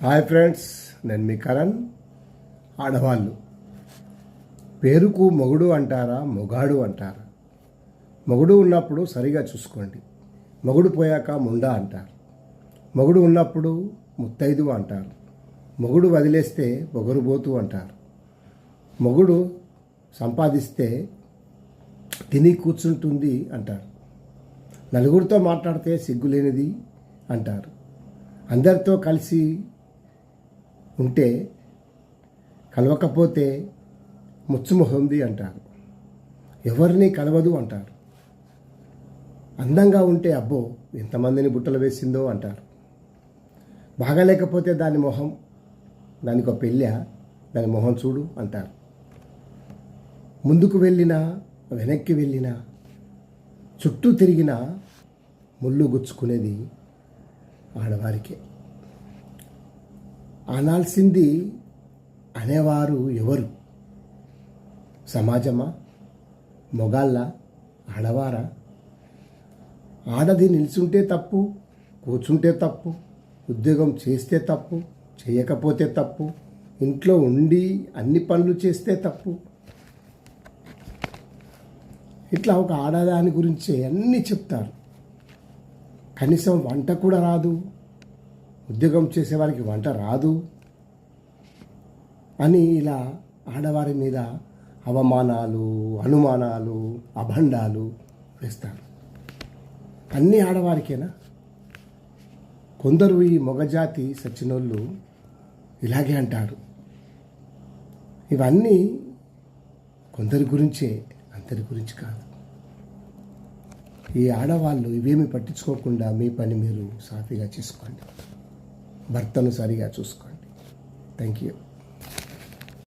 Hi friends, నేను మీ కరణ్. ఆడవాళ్ళు పేరుకు మొగుడు అంటారా, మొగాడు అంటారా? మొగుడు ఉన్నప్పుడు సరిగా చూసుకోండి. మొగుడు పోయాక ముండా అంటారు. మొగుడు ఉన్నప్పుడు ముత్తైదు అంటారు. మొగుడు వదిలేస్తే పొగరుబోతు అంటారు. మొగుడు సంపాదిస్తే తిని కూర్చుంటుంది అంటారు. నలుగురితో మాట్లాడితే సిగ్గులేనిది అంటారు. అందరితో కలిసి ఉంటే కలవకపోతే ముచ్చుమొహంది అంటారు. ఎవరిని కలవదు అంటారు. అందంగా ఉంటే అబ్బో ఎంతమందిని బుట్టలు వేసిందో అంటారు. బాగాలేకపోతే దాని మొహం, దానికి ఒక పెళ్ళా, దాని మొహం చూడు అంటారు. ముందుకు వెళ్ళినా వెనక్కి వెళ్ళినా చుట్టూ తిరిగినా ముళ్ళు గుచ్చుకునేది ఆడవారికే. అనాల్సింది అనేవారు ఎవరు? సమాజమా, మొగాళ్ళ, ఆడవారా? ఆడది నిల్చుంటే తప్పు, కూర్చుంటే తప్పు, ఉద్యోగం చేస్తే తప్పు, చేయకపోతే తప్పు, ఇంట్లో ఉండి అన్ని పనులు చేస్తే తప్పు. ఇట్లా ఒక ఆడదాని గురించే అన్నీ చెప్తారు. కనీసం వంట కూడా రాదు, ఉద్యోగం చేసేవారికి వంట రాదు అని ఇలా ఆడవారి మీద అవమానాలు, అనుమానాలు, అభండాలు వేస్తారు. అన్నీ ఆడవారికేనా? కొందరు ఈ మొగజాతి సచ్చినోళ్ళు ఇలాగే అంటారు. ఇవన్నీ కొందరి గురించే, అందరి గురించి కాదు. ఈ ఆడవాళ్ళు ఇవేమి పట్టించుకోకుండా మీ పని మీరు సాఫీగా చేసుకోండి. భర్తను సరిగా చూసుకోండి. Thank you.